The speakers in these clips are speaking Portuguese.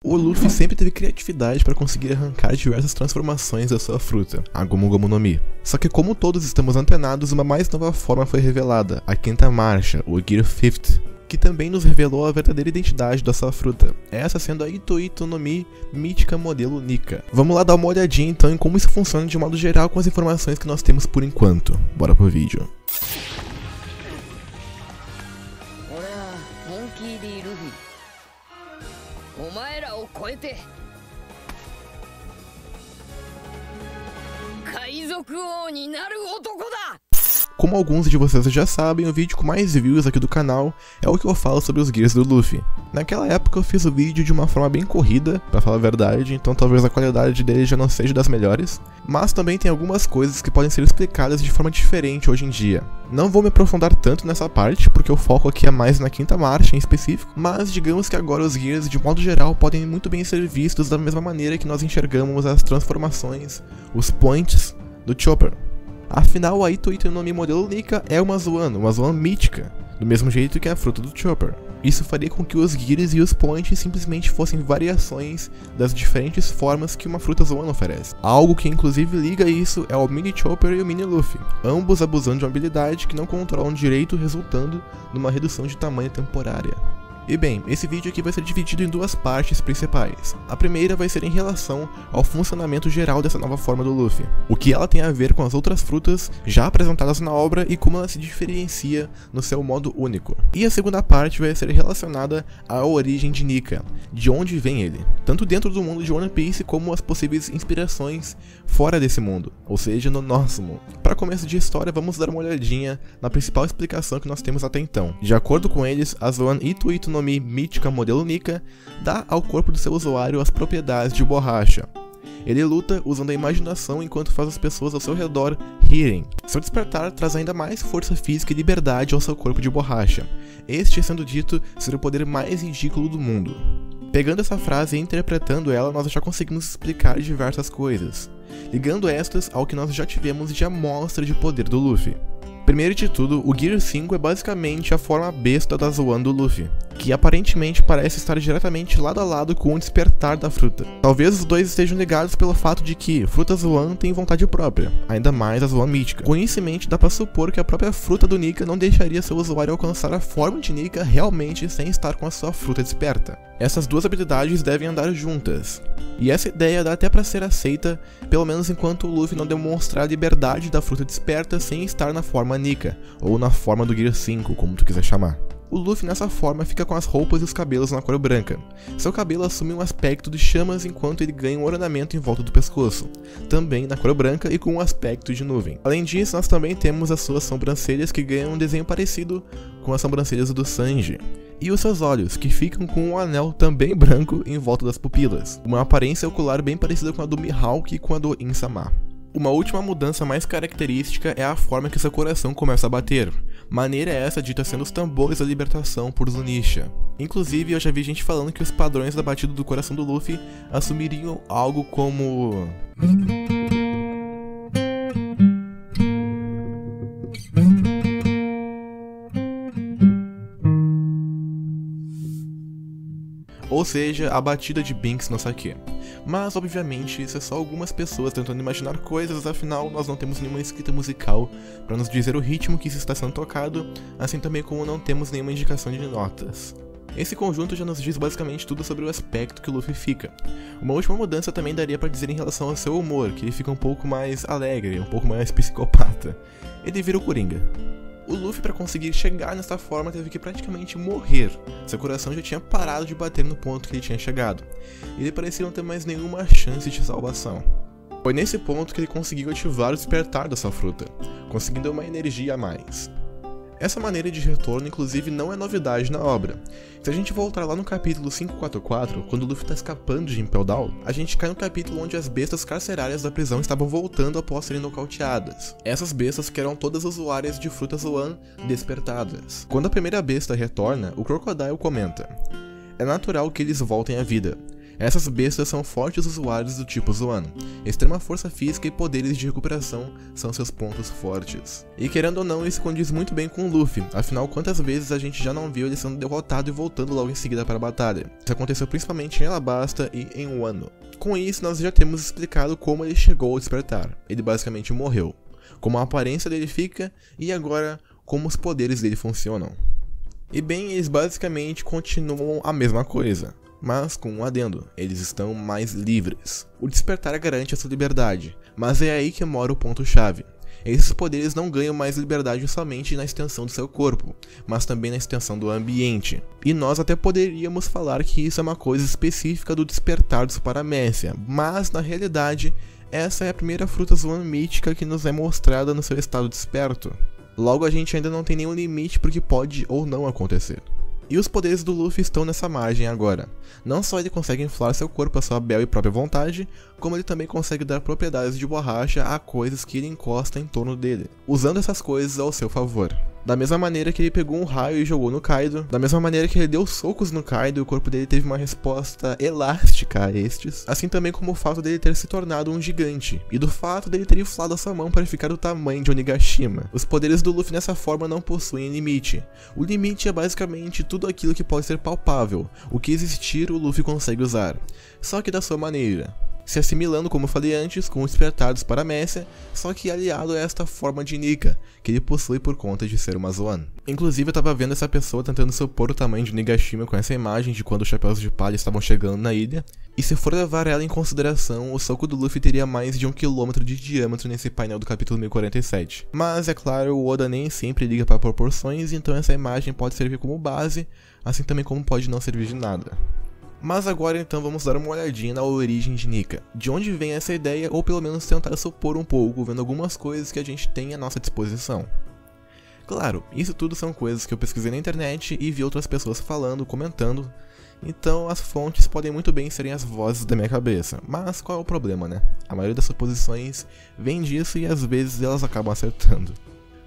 O Luffy sempre teve criatividade para conseguir arrancar diversas transformações da sua fruta, a Gomu Gomu no Mi. Só que como todos estamos antenados, uma mais nova forma foi revelada, a quinta marcha, o Gear 50, que também nos revelou a verdadeira identidade da sua fruta, essa sendo a Ito Ito no Mi mítica modelo Nika. Vamos lá dar uma olhadinha então em como isso funciona de modo geral com as informações que nós temos por enquanto. Bora pro vídeo. Como alguns de vocês já sabem, o vídeo com mais views aqui do canal é o que eu falo sobre os Gears do Luffy. Naquela época eu fiz o vídeo de uma forma bem corrida, pra falar a verdade, então talvez a qualidade dele já não seja das melhores, mas também tem algumas coisas que podem ser explicadas de forma diferente hoje em dia. Não vou me aprofundar tanto nessa parte, porque o foco aqui é mais na quinta marcha em específico, mas digamos que agora os Gears de modo geral podem muito bem ser vistos da mesma maneira que nós enxergamos as transformações, os points do Chopper. Afinal, a Ito Ito no Mi modelo Nika é uma Zoan mítica, do mesmo jeito que a fruta do Chopper. Isso faria com que os Gears e os Points simplesmente fossem variações das diferentes formas que uma fruta Zoan oferece. Algo que inclusive liga isso é o Mini Chopper e o Mini Luffy, ambos abusando de uma habilidade que não controlam direito, resultando numa redução de tamanho temporária. E bem, esse vídeo aqui vai ser dividido em duas partes principais. A primeira vai ser em relação ao funcionamento geral dessa nova forma do Luffy, o que ela tem a ver com as outras frutas já apresentadas na obra e como ela se diferencia no seu modo único. E a segunda parte vai ser relacionada à origem de Nika, de onde vem ele, tanto dentro do mundo de One Piece como as possíveis inspirações fora desse mundo, ou seja, no nosso mundo. Para começo de história, vamos dar uma olhadinha na principal explicação que nós temos até então. De acordo com eles, a Zoan Ito Ito no Mi mítica modelo Nika dá ao corpo do seu usuário as propriedades de borracha. Ele luta usando a imaginação enquanto faz as pessoas ao seu redor rirem. Seu despertar traz ainda mais força física e liberdade ao seu corpo de borracha, este sendo dito ser o poder mais ridículo do mundo. Pegando essa frase e interpretando ela, nós já conseguimos explicar diversas coisas, ligando estas ao que nós já tivemos de amostra de poder do Luffy. Primeiro de tudo, o Gear 5 é basicamente a forma besta da Zoan do Luffy, que aparentemente parece estar diretamente lado a lado com o despertar da fruta. Talvez os dois estejam ligados pelo fato de que fruta Zoan tem vontade própria, ainda mais a Zoan mítica. Com isso em mente, dá pra supor que a própria fruta do Nika não deixaria seu usuário alcançar a forma de Nika realmente sem estar com a sua fruta desperta. Essas duas habilidades devem andar juntas, e essa ideia dá até pra ser aceita, pelo menos enquanto o Luffy não demonstrar a liberdade da fruta desperta sem estar na forma Nika, ou na forma do Gear 5, como tu quiser chamar. O Luffy nessa forma fica com as roupas e os cabelos na cor branca. Seu cabelo assume um aspecto de chamas enquanto ele ganha um ornamento em volta do pescoço, também na cor branca e com um aspecto de nuvem. Além disso, nós também temos as suas sobrancelhas que ganham um desenho parecido com as sobrancelhas do Sanji. E os seus olhos, que ficam com um anel também branco em volta das pupilas, uma aparência ocular bem parecida com a do Mihawk e com a do Insama. Uma última mudança mais característica é a forma que seu coração começa a bater, maneira essa dita sendo os tambores da libertação por Zunisha. Inclusive, eu já vi gente falando que os padrões da batida do coração do Luffy assumiriam algo como... ou seja, a batida de Binks no Sake. Mas, obviamente, isso é só algumas pessoas tentando imaginar coisas, afinal, nós não temos nenhuma escrita musical para nos dizer o ritmo que isso está sendo tocado, assim também como não temos nenhuma indicação de notas. Esse conjunto já nos diz basicamente tudo sobre o aspecto que o Luffy fica. Uma última mudança também daria para dizer em relação ao seu humor, que ele fica um pouco mais alegre, um pouco mais psicopata. Ele vira o Coringa. O Luffy, para conseguir chegar nessa forma, teve que praticamente morrer. Seu coração já tinha parado de bater no ponto que ele tinha chegado. Ele parecia não ter mais nenhuma chance de salvação. Foi nesse ponto que ele conseguiu ativar o despertar da sua fruta, conseguindo uma energia a mais. Essa maneira de retorno, inclusive, não é novidade na obra. Se a gente voltar lá no capítulo 544, quando o Luffy está escapando de Impel Down, a gente cai no capítulo onde as bestas carcerárias da prisão estavam voltando após serem nocauteadas. Essas bestas que eram todas usuárias de frutas Zoan despertadas. Quando a primeira besta retorna, o Crocodile comenta: é natural que eles voltem à vida. Essas bestas são fortes usuários do tipo Zoan. Extrema força física e poderes de recuperação são seus pontos fortes. E querendo ou não, isso condiz muito bem com o Luffy, afinal quantas vezes a gente já não viu ele sendo derrotado e voltando logo em seguida para a batalha. Isso aconteceu principalmente em Alabasta e em Wano. Com isso, nós já temos explicado como ele chegou ao despertar. Ele basicamente morreu, como a aparência dele fica e agora como os poderes dele funcionam. E bem, eles basicamente continuam a mesma coisa, mas com um adendo, eles estão mais livres. O despertar garante essa liberdade, mas é aí que mora o ponto-chave. Esses poderes não ganham mais liberdade somente na extensão do seu corpo, mas também na extensão do ambiente. E nós até poderíamos falar que isso é uma coisa específica do despertar dos Paramécia, mas na realidade, essa é a primeira fruta Zoan mítica que nos é mostrada no seu estado desperto. Logo, a gente ainda não tem nenhum limite para o que pode ou não acontecer. E os poderes do Luffy estão nessa margem agora. Não só ele consegue inflar seu corpo à sua bela e própria vontade, como ele também consegue dar propriedades de borracha a coisas que ele encosta em torno dele, usando essas coisas ao seu favor. Da mesma maneira que ele pegou um raio e jogou no Kaido, da mesma maneira que ele deu socos no Kaido e o corpo dele teve uma resposta elástica a estes, assim também como o fato dele ter se tornado um gigante, e do fato dele ter inflado a sua mão para ficar do tamanho de Onigashima. Os poderes do Luffy nessa forma não possuem limite. O limite é basicamente tudo aquilo que pode ser palpável, o que existir o Luffy consegue usar, só que da sua maneira. Se assimilando, como falei antes, com o despertar dos Paramécia, só que aliado a esta forma de Nika, que ele possui por conta de ser uma Zoan. Inclusive eu tava vendo essa pessoa tentando supor o tamanho de Onigashima com essa imagem de quando os chapéus de palha estavam chegando na ilha, e se for levar ela em consideração, o soco do Luffy teria mais de 1 km de diâmetro nesse painel do capítulo 1047. Mas é claro, o Oda nem sempre liga para proporções, então essa imagem pode servir como base, assim também como pode não servir de nada. Mas agora então vamos dar uma olhadinha na origem de Nika, de onde vem essa ideia ou pelo menos tentar supor um pouco, vendo algumas coisas que a gente tem à nossa disposição. Claro, isso tudo são coisas que eu pesquisei na internet e vi outras pessoas falando, comentando, então as fontes podem muito bem serem as vozes da minha cabeça, mas qual é o problema, né? A maioria das suposições vem disso e às vezes elas acabam acertando.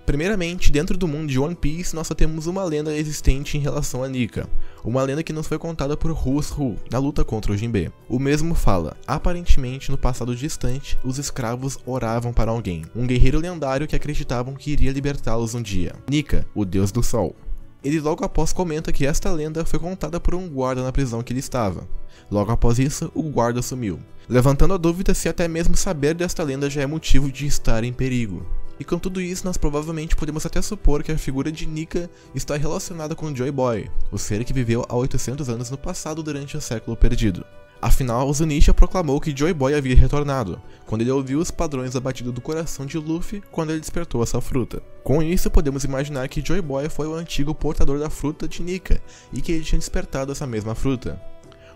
Primeiramente, dentro do mundo de One Piece, nós só temos uma lenda existente em relação a Nika. Uma lenda que nos foi contada por Who's Who, na luta contra o Jinbe. O mesmo fala, aparentemente no passado distante, os escravos oravam para alguém, um guerreiro lendário que acreditavam que iria libertá-los um dia. Nika, o deus do sol. Ele logo após comenta que esta lenda foi contada por um guarda na prisão que ele estava. Logo após isso, o guarda sumiu, levantando a dúvida se até mesmo saber desta lenda já é motivo de estar em perigo. E com tudo isso, nós provavelmente podemos até supor que a figura de Nika está relacionada com Joy Boy, o ser que viveu há 800 anos no passado durante o século perdido. Afinal, Zunisha proclamou que Joy Boy havia retornado, quando ele ouviu os padrões da batida do coração de Luffy quando ele despertou essa fruta. Com isso, podemos imaginar que Joy Boy foi o antigo portador da fruta de Nika, e que ele tinha despertado essa mesma fruta.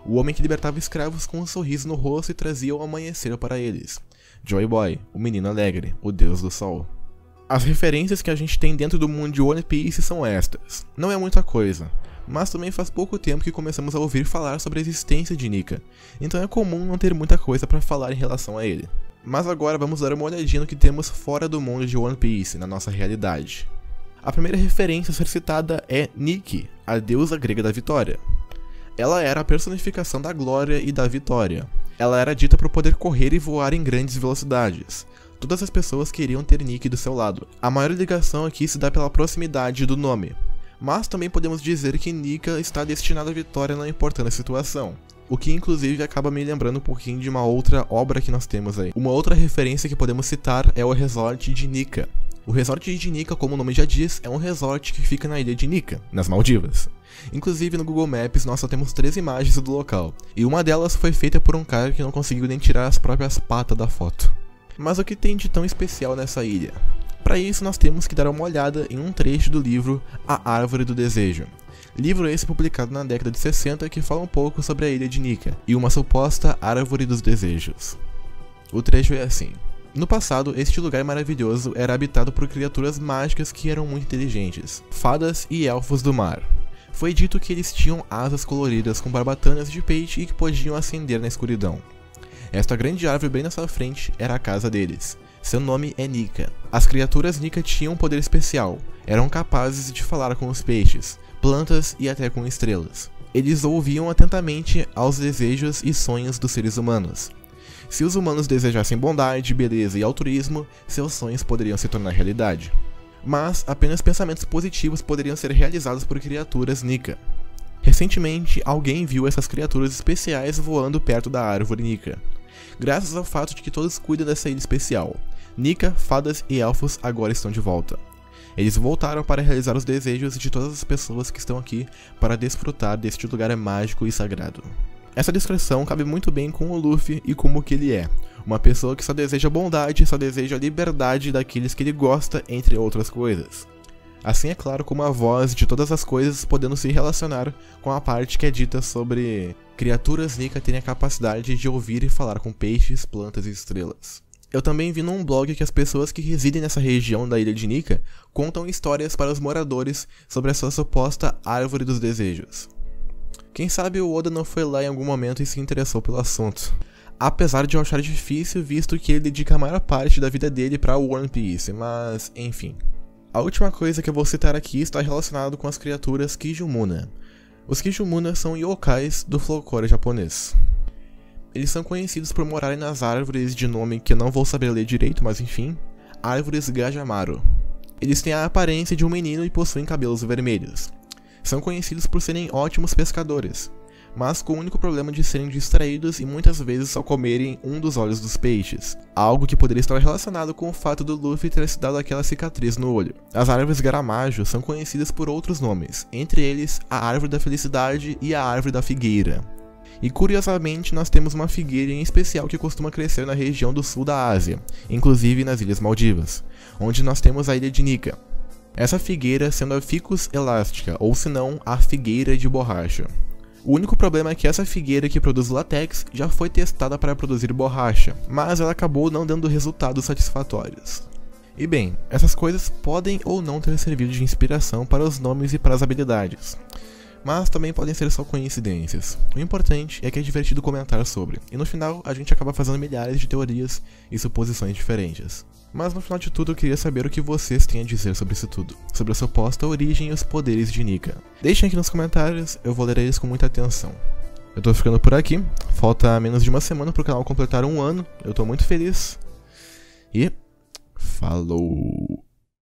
O homem que libertava escravos com um sorriso no rosto e trazia o amanhecer para eles. Joy Boy, o menino alegre, o deus do sol. As referências que a gente tem dentro do mundo de One Piece são estas. Não é muita coisa, mas também faz pouco tempo que começamos a ouvir falar sobre a existência de Nika, então é comum não ter muita coisa para falar em relação a ele. Mas agora vamos dar uma olhadinha no que temos fora do mundo de One Piece, na nossa realidade. A primeira referência a ser citada é Nikki, a deusa grega da vitória. Ela era a personificação da glória e da vitória. Ela era dita por poder correr e voar em grandes velocidades. Todas as pessoas queriam ter Nikki do seu lado. A maior ligação aqui se dá pela proximidade do nome. Mas também podemos dizer que Nika está destinada à vitória não importando a situação. O que inclusive acaba me lembrando um pouquinho de uma outra obra que nós temos aí. Uma outra referência que podemos citar é o resort de Nika. O resort de Nika, como o nome já diz, é um resort que fica na ilha de Nika, nas Maldivas. Inclusive no Google Maps nós só temos 3 imagens do local, e uma delas foi feita por um cara que não conseguiu nem tirar as próprias patas da foto. Mas o que tem de tão especial nessa ilha? Para isso nós temos que dar uma olhada em um trecho do livro A Árvore do Desejo. Livro esse publicado na década de 60 que fala um pouco sobre a ilha de Nika e uma suposta Árvore dos Desejos. O trecho é assim. No passado, este lugar maravilhoso era habitado por criaturas mágicas que eram muito inteligentes, fadas e elfos do mar. Foi dito que eles tinham asas coloridas com barbatanas de peixe e que podiam acender na escuridão. Esta grande árvore bem na sua frente era a casa deles. Seu nome é Nika. As criaturas Nika tinham um poder especial. Eram capazes de falar com os peixes, plantas e até com estrelas. Eles ouviam atentamente aos desejos e sonhos dos seres humanos. Se os humanos desejassem bondade, beleza e altruísmo, seus sonhos poderiam se tornar realidade. Mas apenas pensamentos positivos poderiam ser realizados por criaturas Nika. Recentemente, alguém viu essas criaturas especiais voando perto da árvore Nika. Graças ao fato de que todos cuidam dessa ilha especial, Nika, fadas e elfos agora estão de volta. Eles voltaram para realizar os desejos de todas as pessoas que estão aqui para desfrutar deste lugar mágico e sagrado. Essa descrição cabe muito bem com o Luffy e como que ele é. Uma pessoa que só deseja bondade, só deseja liberdade daqueles que ele gosta, entre outras coisas. Assim é claro como a voz de todas as coisas podendo se relacionar com a parte que é dita sobre criaturas Nika terem a capacidade de ouvir e falar com peixes, plantas e estrelas. Eu também vi num blog que as pessoas que residem nessa região da ilha de Nika contam histórias para os moradores sobre a sua suposta Árvore dos Desejos. Quem sabe o Oda não foi lá em algum momento e se interessou pelo assunto. Apesar de eu achar difícil, visto que ele dedica a maior parte da vida dele para One Piece, mas enfim. A última coisa que eu vou citar aqui está relacionado com as criaturas Kijumuna. Os Kijumuna são yokais do folclore japonês. Eles são conhecidos por morarem nas árvores de nome que eu não vou saber ler direito, mas enfim, árvores Gajamaru. Eles têm a aparência de um menino e possuem cabelos vermelhos. São conhecidos por serem ótimos pescadores, mas com o único problema de serem distraídos e muitas vezes só comerem um dos olhos dos peixes, algo que poderia estar relacionado com o fato do Luffy ter se dado aquela cicatriz no olho. As árvores Garamajo são conhecidas por outros nomes, entre eles a Árvore da Felicidade e a Árvore da Figueira. E curiosamente nós temos uma figueira em especial que costuma crescer na região do sul da Ásia, inclusive nas Ilhas Maldivas, onde nós temos a ilha de Nika. Essa figueira sendo a Ficus elástica, ou senão a figueira de borracha. O único problema é que essa figueira que produz látex já foi testada para produzir borracha, mas ela acabou não dando resultados satisfatórios. E bem, essas coisas podem ou não ter servido de inspiração para os nomes e para as habilidades, mas também podem ser só coincidências. O importante é que é divertido comentar sobre, e no final a gente acaba fazendo milhares de teorias e suposições diferentes. Mas no final de tudo eu queria saber o que vocês têm a dizer sobre isso tudo, sobre a suposta origem e os poderes de Nika. Deixem aqui nos comentários, eu vou ler eles com muita atenção. Eu tô ficando por aqui, falta menos de uma semana pro canal completar 1 ano, eu tô muito feliz. E falou!